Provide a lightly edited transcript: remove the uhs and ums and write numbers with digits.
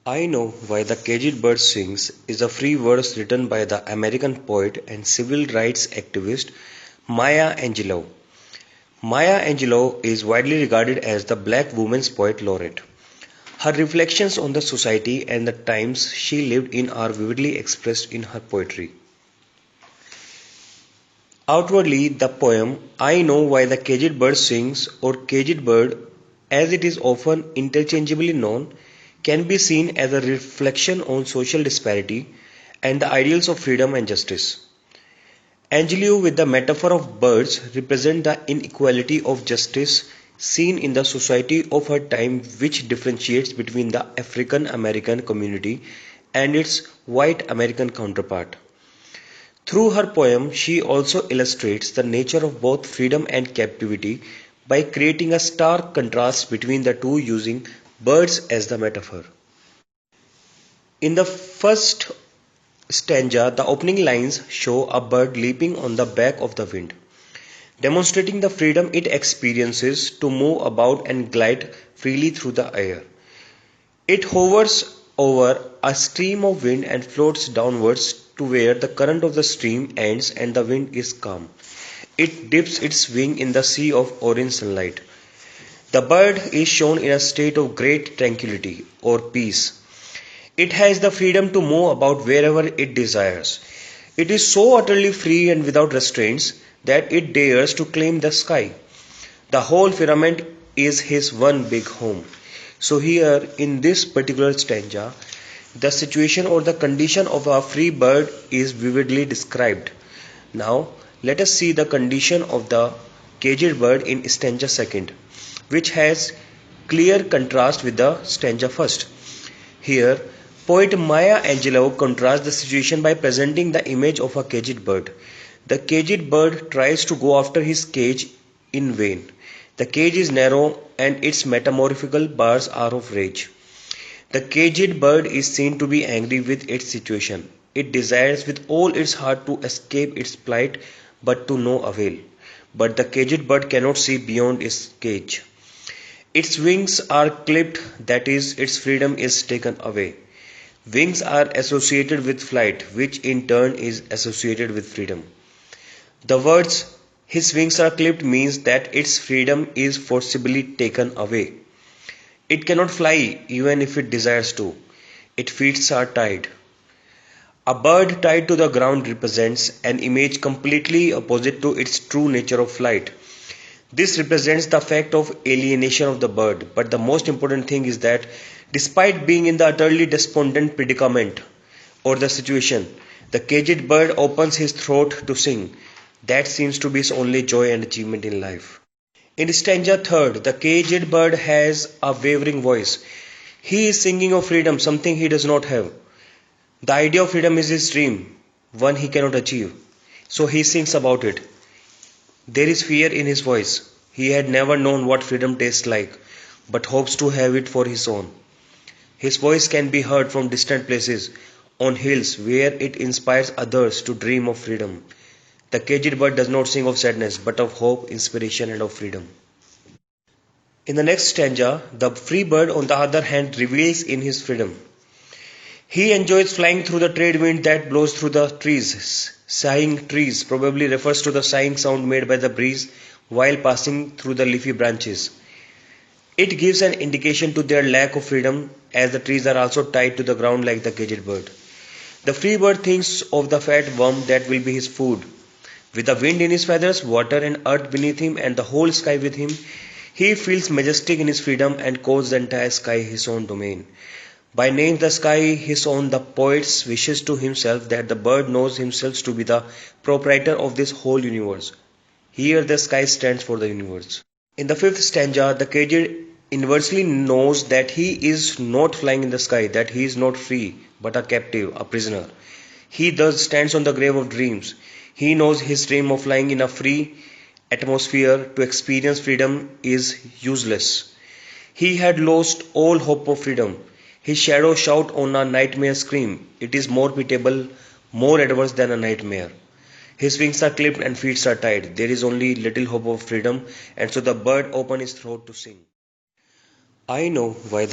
I Know Why the Caged Bird Sings is a free verse written by the American poet and civil rights activist Maya Angelou. Maya Angelou is widely regarded as the Black women's poet laureate. Her reflections on the society and the times she lived in are vividly expressed in her poetry. Outwardly, the poem I Know Why the Caged Bird Sings, or Caged Bird as it is often interchangeably known, can be seen as a reflection on social disparity and the ideals of freedom and justice. Angelou, with the metaphor of birds, represent the inequality of justice seen in the society of her time, which differentiates between the African American community and its white American counterpart. Through her poem, she also illustrates the nature of both freedom and captivity by creating a stark contrast between the two using birds as the metaphor. In the first stanza, the opening lines show a bird leaping on the back of the wind, demonstrating the freedom it experiences to move about and glide freely through the air. It hovers over a stream of wind and floats downwards to where the current of the stream ends and the wind is calm. It dips its wing in the sea of orange sunlight. The bird is shown in a state of great tranquility or peace. It has the freedom to move about wherever it desires. It is so utterly free and without restraints that it dares to claim the sky. The whole firmament is his one big home. So, here in this particular stanza, the situation or the condition of a free bird is vividly described. Now, let us see the condition of the caged bird in stanza second, which has clear contrast with the stanza first. Here, poet Maya Angelou contrasts the situation by presenting the image of a caged bird. The caged bird tries to go after his cage in vain. The cage is narrow and its metamorphical bars are of rage. The caged bird is seen to be angry with its situation. It desires with all its heart to escape its plight, but to no avail. But the caged bird cannot see beyond its cage. Its wings are clipped, that is, its freedom is taken away. Wings are associated with flight, which in turn is associated with freedom. The words his wings are clipped means that its freedom is forcibly taken away. It cannot fly even if it desires to. Its feet are tied. A bird tied to the ground represents an image completely opposite to its true nature of flight. This represents the fact of alienation of the bird, but the most important thing is that despite being in the utterly despondent predicament or the situation, the caged bird opens his throat to sing. That seems to be his only joy and achievement in life. In stanza third, the caged bird has a wavering voice. He is singing of freedom, something he does not have. The idea of freedom is his dream, one he cannot achieve. So he sings about it. There is fear in his voice. He had never known what freedom tastes like, but hopes to have it for his own. His voice can be heard from distant places, on hills, where it inspires others to dream of freedom. The caged bird does not sing of sadness, but of hope, inspiration, and of freedom. In the next stanza, the free bird, on the other hand, reveals in his freedom. He enjoys flying through the trade wind that blows through the trees. Sighing trees probably refers to the sighing sound made by the breeze while passing through the leafy branches. It gives an indication to their lack of freedom, as the trees are also tied to the ground like the caged bird. The free bird thinks of the fat worm that will be his food. With the wind in his feathers, water and earth beneath him, and the whole sky with him, he feels majestic in his freedom and calls the entire sky his own domain. By naming the sky his own, the poet wishes to himself that the bird knows himself to be the proprietor of this whole universe. Here the sky stands for the universe. In the fifth stanza, the caged inversely knows that he is not flying in the sky, that he is not free, but a captive, a prisoner. He thus stands on the grave of dreams. He knows his dream of flying in a free atmosphere to experience freedom is useless. He had lost all hope of freedom. His shadow shout on a nightmare scream. It is more pitiable, more adverse than a nightmare. His wings are clipped and feet are tied. There is only little hope of freedom, and so the bird opens his throat to sing. I know why